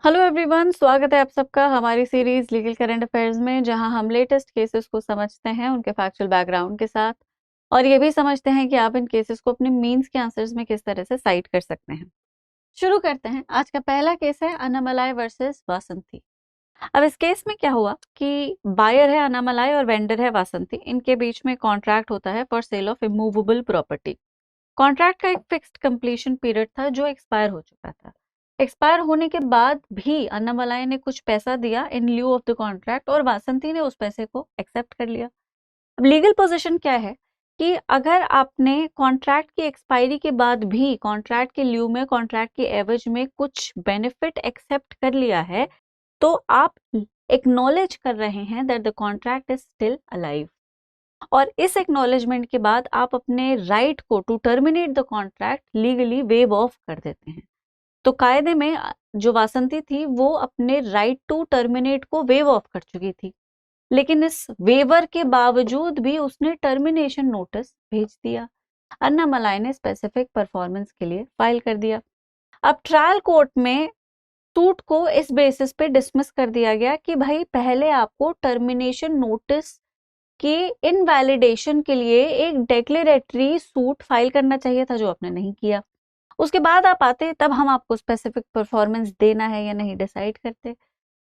Hello everyone, स्वागत है आप सबका हमारी सीरीज लीगल करंट अफेयर्स में, जहां हम लेटेस्ट केसेस को समझते हैं उनके फैक्चुअल बैकग्राउंड के साथ और ये भी समझते हैं कि आप इन केसेस को अपने मींस के आंसर्स में किस तरह से साइट कर सकते हैं। शुरू करते हैं। आज का पहला केस है अन्नामलाई वर्सेस वासंती। अब इस केस में क्या हुआ कि बायर है अन्नामलाई और वेंडर है वासंती। इनके बीच में कॉन्ट्रैक्ट होता है for sale of immovable property. Contract का एक फिक्स्ड कंप्लीशन पीरियड था जो एक्सपायर हो चुका था। एक्सपायर होने के बाद भी अन्नामलाई ने कुछ पैसा दिया इन ल्यू ऑफ द कॉन्ट्रैक्ट और वासंती ने उस पैसे को एक्सेप्ट कर लिया। अब लीगल पोजीशन क्या है कि अगर आपने कॉन्ट्रैक्ट की एक्सपायरी के बाद भी कॉन्ट्रैक्ट के ल्यू में, कॉन्ट्रैक्ट के एवज में कुछ बेनिफिट एक्सेप्ट कर लिया है तो आप एक्नॉलेज कर रहे हैं that the contract is still alive. और इस एक्नॉलेजमेंट के बाद आप अपने राइट को to terminate the contract legally waive off कर देते हैं। तो कायदे में जो वासंती थी वो अपने राइट टू टर्मिनेट को वेव ऑफ कर चुकी थी, लेकिन इस वेवर के बावजूद भी उसने टर्मिनेशन नोटिस भेज दिया। अन्नामलाई ने स्पेसिफिक परफॉर्मेंस के लिए फाइल कर दिया। अब ट्रायल कोर्ट में सूट को इस बेसिस पे डिसमिस कर दिया गया कि भाई पहले आपको टर्मिनेशन नोटिस के इनवैलिडेशन के लिए एक डेक्लेरेटरी सूट फाइल करना चाहिए था, जो आपने नहीं किया। उसके बाद आप आते तब हम आपको स्पेसिफिक परफॉर्मेंस देना है या नहीं डिसाइड करते।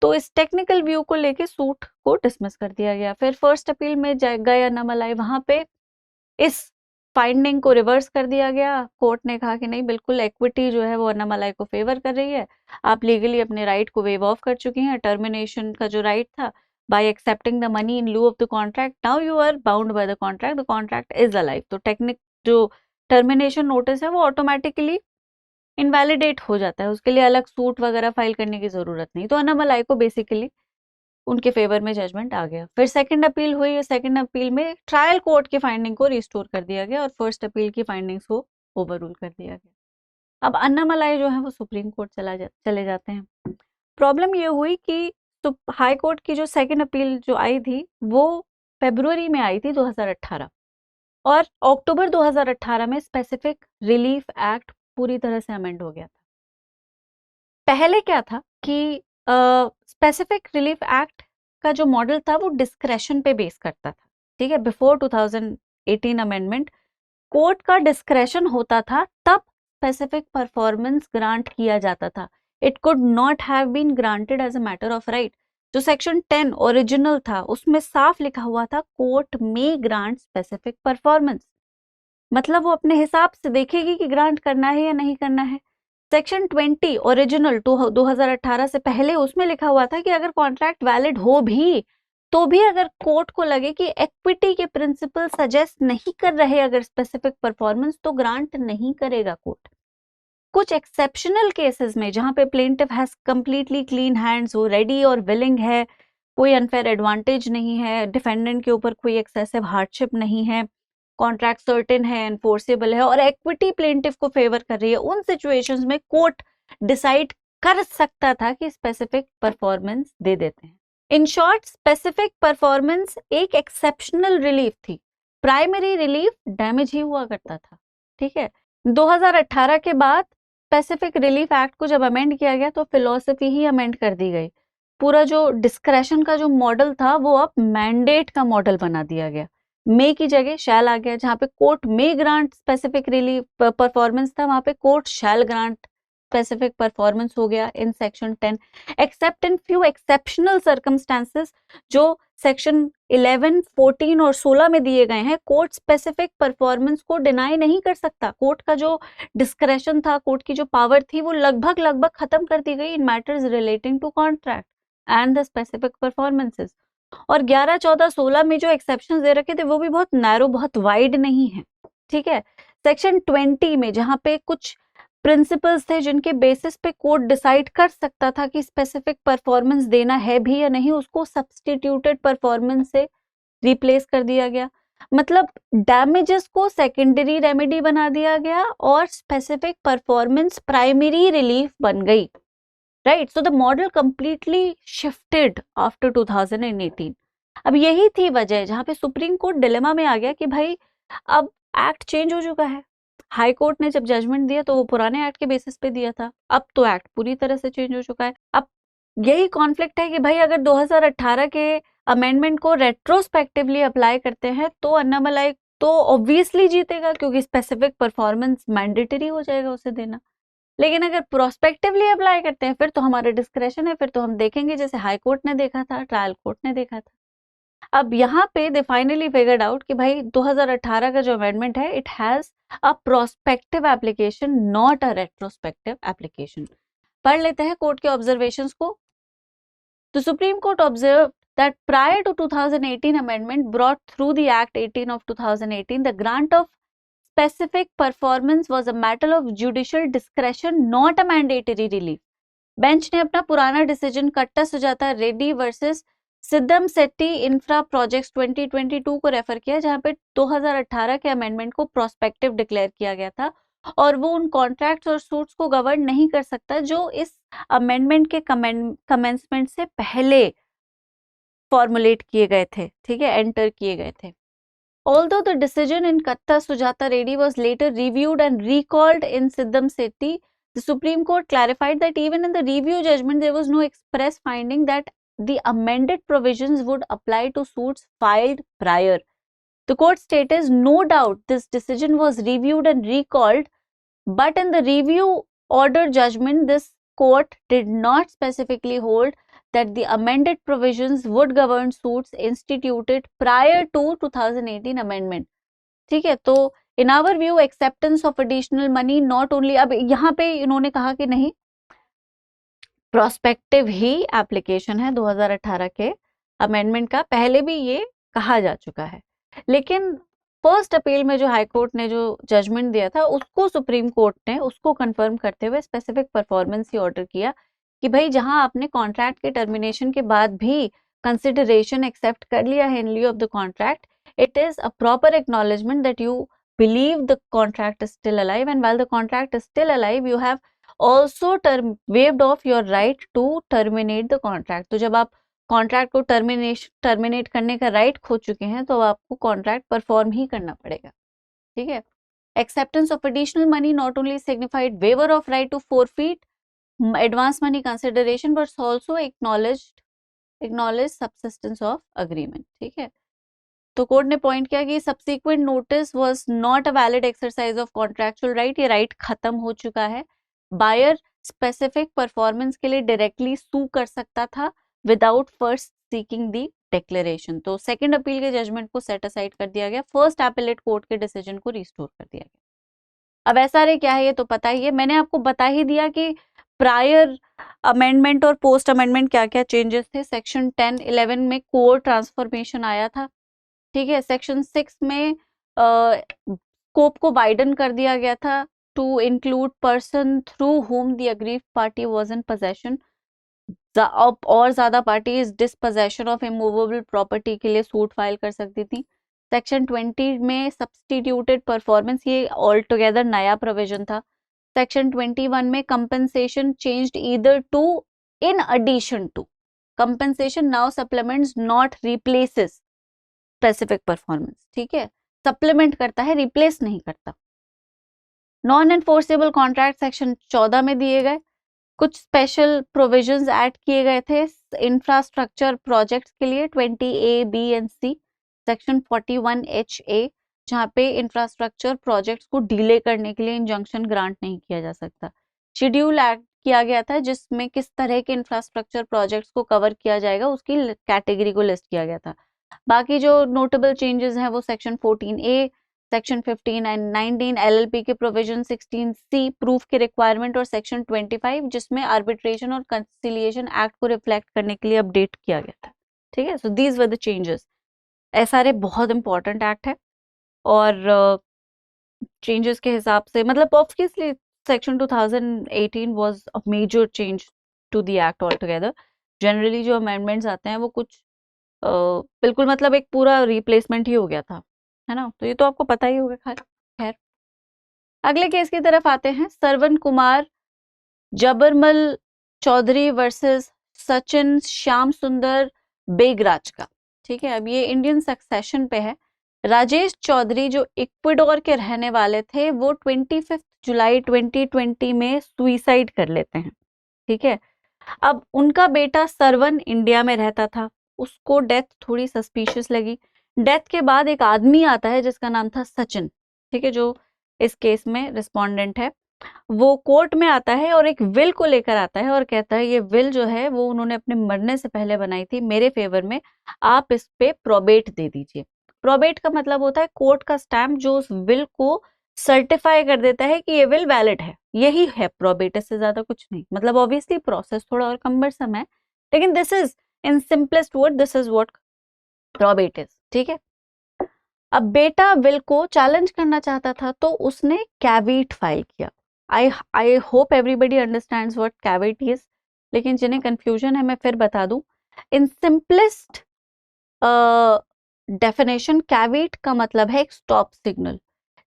तो इस टेक्निकल व्यू को लेके सूट को डिसमिस कर दिया गया। फिर फर्स्ट अपील में गए अन्नामलाई, वहां पे इस फाइंडिंग को रिवर्स कर दिया गया। कोर्ट ने कहा कि नहीं, बिल्कुल एक्विटी जो है वो अन्नामलाई को फेवर कर रही है। आप लीगली अपने राइट को वेव ऑफ कर चुकी हैं। टर्मिनेशन का जो राइट था by accepting the money in lieu of the contract, now you are bound by the contract, the contract is alive. तो टेक्निक जो टर्मिनेशन नोटिस है वो ऑटोमेटिकली इनवैलिडेट हो जाता है, उसके लिए अलग सूट वगैरह फाइल करने की जरूरत नहीं। तो अन्नामलाई को बेसिकली उनके फेवर में जजमेंट आ गया। फिर सेकंड अपील हुई। सेकंड अपील में ट्रायल कोर्ट की फाइंडिंग को रिस्टोर कर दिया गया और फर्स्ट अपील की फाइंडिंग्स को ओवररूल कर दिया गया। अब अन्नामलाई जो है वो सुप्रीम कोर्ट चले जाते हैं। प्रॉब्लम ये हुई कि तो हाई कोर्ट की जो सेकंड अपील जो आई थी वो फरवरी में आई थी 2018, और अक्टूबर 2018 में स्पेसिफिक रिलीफ एक्ट पूरी तरह से अमेंड हो गया था। पहले क्या था कि स्पेसिफिक रिलीफ एक्ट का जो मॉडल था वो डिस्क्रेशन पे बेस करता था। ठीक है, बिफोर 2018 अमेंडमेंट कोर्ट का डिस्क्रेशन होता था, तब स्पेसिफिक परफॉर्मेंस ग्रांट किया जाता था। It could not have been granted as a matter of right. जो सेक्शन 10 ओरिजिनल था उसमें साफ लिखा हुआ था कोर्ट में ग्रांट स्पेसिफिक परफॉर्मेंस, मतलब वो अपने हिसाब से देखेगी कि ग्रांट करना है या नहीं करना है। सेक्शन 20 ओरिजिनल 2018 से पहले उसमें लिखा हुआ था कि अगर कॉन्ट्रैक्ट वैलिड हो भी तो भी अगर कोर्ट को लगे कि इक्विटी के प्रिंसिपल सजेस्ट नहीं कर रहे अगर स्पेसिफिक परफॉर्मेंस, तो ग्रांट नहीं करेगा कोर्ट। कुछ एक्सेप्शनल केसेस में जहां पे plaintiff has completely clean hands, वो रेडी और विलिंग है, कोई अनफेयर एडवांटेज नहीं है, डिफेंडेंट के ऊपर कोई एक्सेसिव हार्डशिप नहीं है, कॉन्ट्रैक्ट सर्टेन है, एनफोर्सेबल है और इक्विटी प्लेंटिफ को फेवर कर रही है, उन सिचुएशंस में कोर्ट डिसाइड कर सकता था कि स्पेसिफिक परफॉर्मेंस दे देते हैं। इन शॉर्ट, स्पेसिफिक परफॉर्मेंस एक एक्सेप्शनल रिलीफ थी। प्राइमरी रिलीफ डैमेज ही हुआ करता था। ठीक है, 2018 के बाद स्पेसिफिक रिलीफ एक्ट को जब अमेंड किया गया तो फिलॉसफी ही अमेंड कर दी गई। पूरा जो डिस्क्रेशन का जो मॉडल था वो अब मैंडेट का मॉडल बना दिया गया। मे की जगह शैल आ गया। जहां पे कोर्ट मे ग्रांट स्पेसिफिक रिलीफ परफॉर्मेंस था, वहां पे कोर्ट शैल ग्रांट स्पेसिफिक परफॉर्मेंस हो गया in section 10, accept in few exceptional circumstances जो सेक्शन 11, 14 और 16 में दिए गए हैं। कोर्ट स्पेसिफिक परफॉर्मेंस को डिनाई नहीं कर सकता। कोर्ट का जो डिस्क्रेशन था, कोर्ट की जो पावर थी, वो लगभग खत्म कर दी गई in matters relating to contract and the specific performances. और 11, 14, 16 में जो एक्सेप्शन दे रखे थे वो भी बहुत नैरो, बहुत वाइड नहीं है। ठीक है, सेक्शन 20 में जहां पे कुछ प्रिंसिपल्स थे जिनके बेसिस पे कोर्ट डिसाइड कर सकता था कि स्पेसिफिक परफॉर्मेंस देना है भी या नहीं, उसको सब्स्टिट्यूटेड परफॉर्मेंस से रिप्लेस कर दिया गया। मतलब डैमेजेस को सेकेंडरी रेमेडी बना दिया गया और स्पेसिफिक परफॉर्मेंस प्राइमरी रिलीफ बन गई। Right, so the model completely shifted after 2018। अब यही थी वजह जहां पे सुप्रीम कोर्ट डिलेमा में आ गया कि भाई अब एक्ट चेंज हो चुका है, हाई कोर्ट ने जब जजमेंट दिया तो वो पुराने एक्ट के बेसिस पे दिया था, अब तो एक्ट पूरी तरह से चेंज हो चुका है। अब यही कॉन्फ्लिक्ट है कि भाई अगर 2018 के अमेंडमेंट को रेट्रोस्पेक्टिवली अप्लाई करते हैं तो अन्नामलाई तो ऑब्वियसली जीतेगा, क्योंकि स्पेसिफिक परफॉर्मेंस मैंडेटरी हो जाएगा उसे देना। लेकिन अगर प्रोस्पेक्टिवली अप्लाई करते हैं फिर तो हमारे डिस्क्रेशन है, फिर तो हम देखेंगे जैसे हाई कोर्ट ने देखा था, ट्रायल कोर्ट ने देखा था। अब यहाँ पे दे फाइनली फिगर्ड आउट कि भाई 2018 का जो अमेंडमेंट है it has a prospective application not a retrospective application. पढ़ लेते हैं कोर्ट के ऑब्जर्वेशंस को। The Supreme Court observed that prior to 2018 amendment brought through the Act 18 of 2018, the grant of specific performance was a matter of judicial discretion, not a mandatory relief. Bench ने अपना पुराना decision कट्टा Sujata Reddy versus सिद्धम Shetty infra projects 2022 को refer किया, जहां पे 2018 के अमेंडमेंट को प्रोस्पेक्टिव डिक्लेयर किया गया था और वो उन कॉन्ट्रैक्ट्स और सूट्स को गवर्न नहीं कर सकता जो इस अमेंडमेंट के कमेंसमेंट से पहले फॉर्मुलेट किए गए थे, ठीक है, एंटर किए गए थे। Although the decision in Katta Sujata Reddy was later reviewed and recalled in Siddham Sethi, the Supreme Court clarified that even in the review judgment there was no express finding that the amended provisions would apply to suits filed prior. The court stated, no doubt this decision was reviewed and recalled, but in the review order judgment, this court did not specifically hold that the amended provisions would govern suits instituted prior to 2018 amendment. ठीक है, तो in our view acceptance of additional money not only, अब यहाँ पे इन्होंने कहा कि नहीं प्रोस्पेक्टिव ही एप्लीकेशन है 2018 के अमेंडमेंट का, पहले भी ये कहा जा चुका है। लेकिन फर्स्ट अपील में जो हाई कोर्ट ने जो जजमेंट दिया था उसको सुप्रीम कोर्ट ने उसको कंफर्म करते हुए स्पेसिफिक परफॉर्मेंस ही ऑर्डर किया कि भाई जहां आपने कॉन्ट्रैक्ट के टर्मिनेशन के बाद भी कंसिडरेशन एक्सेप्ट कर लिया है in lieu of the contract, it is a proper acknowledgement that you believe the contract is still alive, and while the contract is still alive you have also waived off your right to terminate the contract. तो जब आप contract को terminate करने का right खो चुके हैं तो आपको कॉन्ट्रैक्ट परफॉर्म ही करना पड़ेगा, ठीक है। Acceptance of additional money not only signified waiver of right to forfeit advance money consideration but also acknowledge subsistence of agreement, ठीक है। तो कोर्ट ने पॉइंट किया कि subsequent notice was not a valid exercise of contractual right, ये right खत्म हो चुका है। बायर स्पेसिफिक परफॉर्मेंस के लिए डायरेक्टली सू कर सकता था विदाउट फर्स्ट सीकिंग दी डिक्लेरेशन। तो सेकंड अपील के जजमेंट को सेट असाइड कर दिया गया, फर्स्ट एपेलेट कोर्ट के डिसीजन को रिस्टोर कर दिया गया। अब एसआरए क्या है ये तो पता ही है, मैंने आपको बता ही दिया कि प्रायर अमेंडमेंट और पोस्ट अमेंडमेंट क्या क्या चेंजेस थे। सेक्शन 10-11 में कोर ट्रांसफॉर्मेशन आया था, ठीक है। सेक्शन 6 में स्कोप को वाइडन कर दिया गया था to include person through whom the aggrieved party was in possession, और ज्यादा parties dispossession of immovable property के लिए सूट फाइल कर सकती थी। सेक्शन 20 में सब्सटीट्यूटेड परफॉर्मेंस, ये ऑल टुगेदर नया प्रोविजन था। सेक्शन 21 में compensation changed either to in addition to, compensation now supplements not replaces specific performance, ठीक है, सप्लीमेंट करता है, रिप्लेस नहीं करता। नॉन एनफोर्सेबल कॉन्ट्रैक्ट सेक्शन 14 में दिए गए, कुछ स्पेशल प्रोविजंस ऐड किए गए थे इंफ्रास्ट्रक्चर प्रोजेक्ट्स के लिए 20A, B and C। Section 41HA जहाँ पे इंफ्रास्ट्रक्चर प्रोजेक्ट्स को डिले करने के लिए इंजंक्शन ग्रांट नहीं किया जा सकता। शेड्यूल ऐड किया गया था जिसमें किस तरह के इंफ्रास्ट्रक्चर प्रोजेक्ट्स को कवर किया जाएगा उसकी कैटेगरी को लिस्ट किया गया था। बाकी जो नोटेबल चेंजेस हैं वो section 14A, section 15 and 19 LLP के प्रोविजन, 16C प्रूफ के रिक्वायरमेंट और सेक्शन 25 जिसमें आर्बिट्रेशन और कंसिलिएशन एक्ट को रिफ्लेक्ट करने के लिए अपडेट किया गया था, ठीक है। So these were the changes. SRA बहुत इंपॉर्टेंट एक्ट है और चेंजेस के हिसाब से मतलब obviously section 2018 was a major change to the act all together. Generally जो अमेंडमेंट्स आते हैं वो कुछ बिल्कुल मतलब एक पूरा रिप्लेसमेंट ही हो गया था, है ना, तो ये तो आपको पता ही होगा। खैर अगले केस की तरफ आते हैं, सरवन कुमार जबरमल चौधरी वर्सेस सचिन श्याम सुंदर बेगराज का, ठीक है। अब ये इंडियन सक्सेशन पे है, राजेश चौधरी जो इक्वाडोर के रहने वाले थे वो 25 जुलाई 2020 में सुइसाइड कर लेते हैं। ठीक है, अब उनका बेटा सरवन इंडिया में रहता था, उसको डेथ थोड़ी सस्पिशियस लगी। डेथ के बाद एक आदमी आता है जिसका नाम था सचिन, ठीक है, जो इस केस में रिस्पोंडेंट है। वो कोर्ट में आता है और एक विल को लेकर आता है और कहता है ये विल जो है वो उन्होंने अपने मरने से पहले बनाई थी मेरे फेवर में, आप इस पे प्रोबेट दे दीजिए। प्रोबेट का मतलब होता है कोर्ट का स्टैम्प जो उस विल को सर्टिफाई कर देता है कि ये विल वैलिड है, यही है प्रोबेट, इससे ज्यादा कुछ नहीं। मतलब ऑब्वियसली प्रोसेस थोड़ा और कम्बरसम है, लेकिन this is in simplest word this is what probate is. ठीक है, अब बेटा विल को चैलेंज करना चाहता था तो उसने कैविट फाइल किया। I hope everybody understands what caveat is, लेकिन जिन्हें कंफ्यूजन है मैं फिर बता दूं। इन सिंपलेस्ट डेफिनेशन कैविट का मतलब है एक स्टॉप सिग्नल,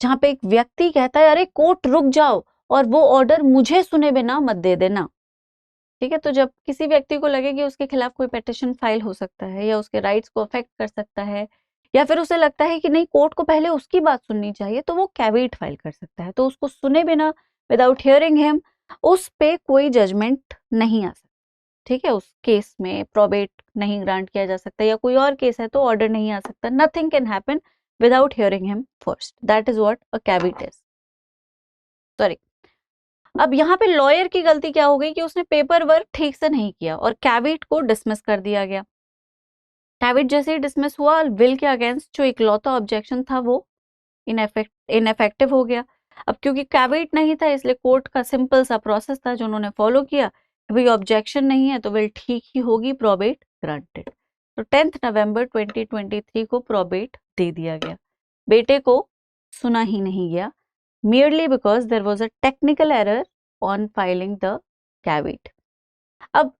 जहां पे एक व्यक्ति कहता है अरे कोर्ट रुक जाओ और वो ऑर्डर मुझे सुने बिना मत दे देना। ठीक है, तो जब किसी व्यक्ति को लगे कि उसके खिलाफ कोई पिटीशन फाइल हो सकता है या उसके राइट्स को अफेक्ट कर सकता है, या फिर उसे लगता है कि नहीं कोर्ट को पहले उसकी बात सुननी चाहिए, तो वो कैविट फाइल कर सकता है। तो उसको सुने बिना, विदाउट हियरिंग हिम, उस पे कोई जजमेंट नहीं आ सकता। ठीक है, उस केस में प्रोबेट नहीं ग्रांट किया जा सकता, या कोई और केस है तो ऑर्डर नहीं आ सकता। Nothing can happen without hearing him first, that is what a caveat is. Sorry, अब यहाँ पे लॉयर की गलती क्या हो गई कि उसने पेपर वर्क ठीक से नहीं किया और कैविट को डिसमिस कर दिया गया। कैविट जैसे ही डिसमिस हुआ, विल के अगेंस्ट जो इकलौता ऑब्जेक्शन था वो इनफेक्टिव हो गया। अब क्योंकि कैविट नहीं था इसलिए कोर्ट का सिंपल सा प्रोसेस था जो उन्होंने फॉलो किया, भाई ऑब्जेक्शन नहीं है तो विल ठीक ही होगी, प्रोबेट ग्रांटेड। तो 10 नवंबर 2023 को प्रोबेट दे दिया गया। बेटे को सुना ही नहीं गया, merely because there was a technical error on filing the caveat। अब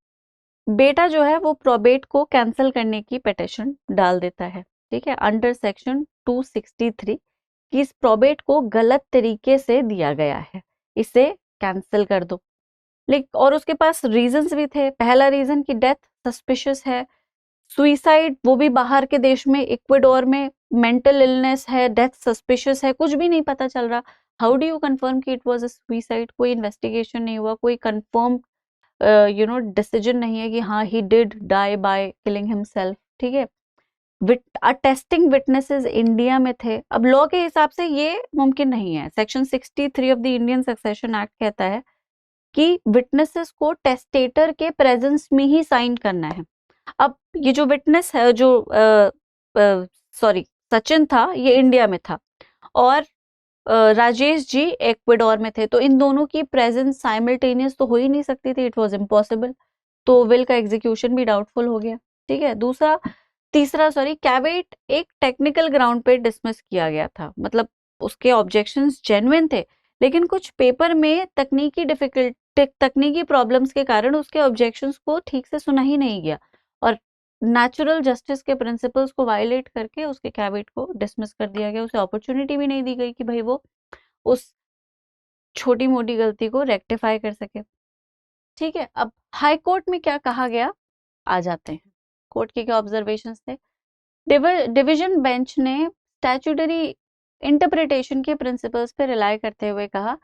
बेटा जो है वो प्रोबेट को कैंसिल करने की पिटिशन डाल देता है, ठीक है, अंडर सेक्शन 263 कि इस प्रोबेट को गलत तरीके से दिया गया है, इसे कैंसिल कर दो। लेकिन और उसके पास रीजंस भी थे। पहला रीजन कि डेथ सस्पिशियस है, सुइसाइड वो भी बाहर के देश में, इक्वाडोर में, मेंटल इलनेस है, डेथ सस्पिशियस है, कुछ भी नहीं पता चल रहा। हाउ डू यू कंफर्म कि इट वाज अ सुइसाइड? कोई इन्वेस्टिगेशन नहीं हुआ, कोई कंफर्म डिसीजन नहीं है कि हाँ he did die by killing himself. ठीक है, टेस्टिंग विटनेसेस इंडिया में थे। अब लॉ के हिसाब से ये मुमकिन नहीं है। Section 63 of the Indian succession act कहता है कि विटनेसेस को टेस्टेटर के प्रेजेंस में ही साइन करना है। अब ये जो विटनेस है, जो सॉरी सचिन था, ये इंडिया में था और राजेश जी इक्वाडोर में थे, तो इन दोनों की प्रेजेंस साइमल्टेनियस तो हो ही नहीं सकती थी, इट वाज इम्पॉसिबल। तो विल का एग्जीक्यूशन भी डाउटफुल हो गया। ठीक है, तीसरा कैविट एक टेक्निकल ग्राउंड पे डिसमिस किया गया था, मतलब उसके ऑब्जेक्शंस जेन्युइन थे, लेकिन कुछ पेपर में तकनीकी प्रॉब्लम्स के कारण उसके ऑब्जेक्शंस को ठीक से सुना ही नहीं गया और नेचुरल जस्टिस के प्रिंसिपल्स को वायलेट करके उसके कैविट को डिसमिस कर दिया गया। उसे अपॉर्चुनिटी भी नहीं दी गई कि भाई वो उस छोटी मोटी गलती को रेक्टिफाई कर सके। ठीक है, अब हाई कोर्ट में क्या कहा गया, आ जाते हैं। कोर्ट के क्या ऑब्जर्वेशंस थे। डिवीजन बेंच ने स्टैट्यूटरी इंटरप्रिटेशन के प्रिंसिपल्स पे रिलाई करते हुए कहा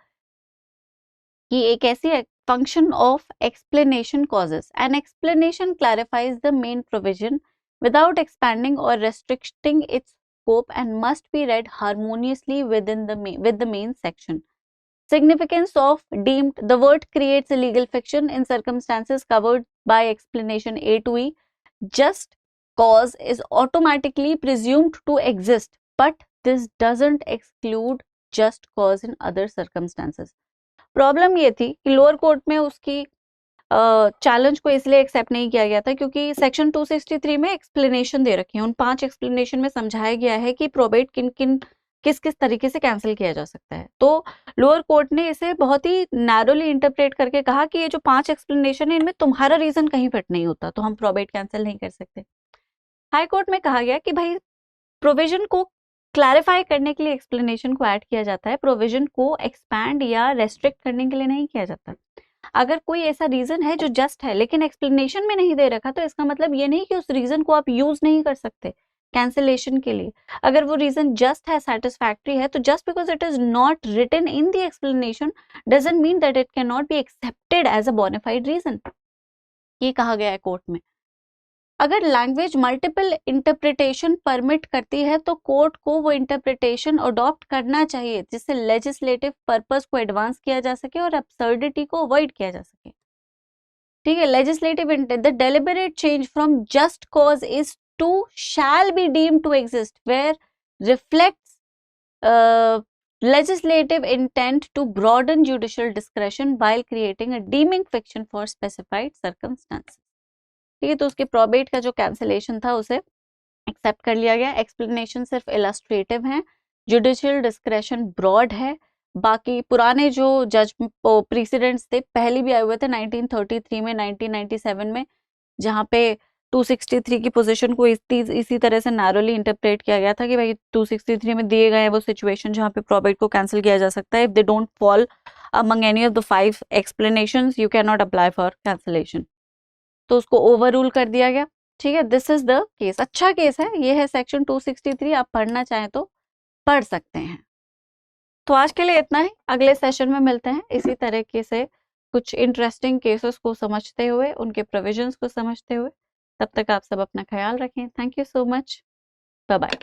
कि एक ऐसी function of explanation causes an explanation clarifies the main provision without expanding or restricting its scope and must be read harmoniously with the main section. Significance of deemed, the word creates a legal fiction in circumstances covered by explanation A to E. Just cause is automatically presumed to exist, but this doesn't exclude just cause in other circumstances. Problem ये थी कि lower court में उसकी challenge को इसलिए accept नहीं किया गया था क्योंकि सेक्शन 263 में एक्सप्लेनेशन दे रखी है। उन 5 एक्सप्लेनेशन में समझाया गया है कि प्रोबेट किस किस तरीके से कैंसिल किया जा सकता है। तो लोअर कोर्ट ने इसे बहुत ही नैरोली इंटरप्रेट करके कहा कि ये जो 5 एक्सप्लेनेशन है इनमें तुम्हारा रीजन कहीं फिट नहीं होता, तो हम प्रोबेट कैंसिल नहीं कर सकते। हाई कोर्ट में कहा गया कि भाई प्रोविजन को क्लैरिफाई करने के लिए एक्सप्लेनेशन को ऐड किया जाता है, प्रोविजन को एक्सपैंड या रेस्ट्रिक्ट करने के लिए नहीं किया जाता। अगर कोई ऐसा रीजन है जो जस्ट है लेकिन एक्सप्लेनेशन में नहीं दे रखा, तो इसका मतलब ये नहीं कि उस रीजन को आप यूज नहीं कर सकते। कैंसिलेशन के लिए। अगर वो रीजन जस्ट है, सेटिस्फैक्ट्री है, तो just because it is not written in the explanation doesn't mean that it can not be accepted as a bona fide reason. ये कहा गया है कोर्ट में। अगर लैंग्वेज मल्टीपल इंटरप्रिटेशन परमिट करती है तो कोर्ट को वो इंटरप्रिटेशन अडॉप्ट करना चाहिए, जिससे लेजिस्लेटिव पर्पस को एडवांस किया जा सके और अब्सर्डिटी को अवॉइड किया जा सके। ठीक है, legislative intent, the deliberate change from just cause is to shall be deemed to exist where reflects legislative intent to broaden judicial discretion while creating a deeming fiction for specified circumstances। ठीक है, तो उसके probate का जो cancellation था उसे accept कर लिया गया। एक्सप्लेनेशन सिर्फ इलस्ट्रेटिव हैं, जुडिशियल डिस्क्रेशन ब्रॉड है। बाकी पुराने जो जज प्रेसिडेंट्स थे पहले भी आए हुए थे 1933 में, 1997 में, जहाँ पे 263 की पोजीशन को इसी तरह से नैरोली इंटरप्रेट किया गया था कि भाई 263 में दिए गए हैं वो सिचुएशन जहाँ पे प्रोबेट को कैंसिल किया जा सकता है। If they don't fall among any of the 5 explanations you can not apply for cancellation, तो उसको ओवर रूल कर दिया गया। ठीक है, दिस इज द केस। अच्छा केस है, ये है सेक्शन 263, आप पढ़ना चाहें तो पढ़ सकते हैं। तो आज के लिए इतना ही, अगले सेशन में मिलते हैं इसी तरीके से कुछ इंटरेस्टिंग केसेस को समझते हुए, उनके प्रोविजंस को समझते हुए। तब तक आप सब अपना ख्याल रखें। Thank you so much, bye bye.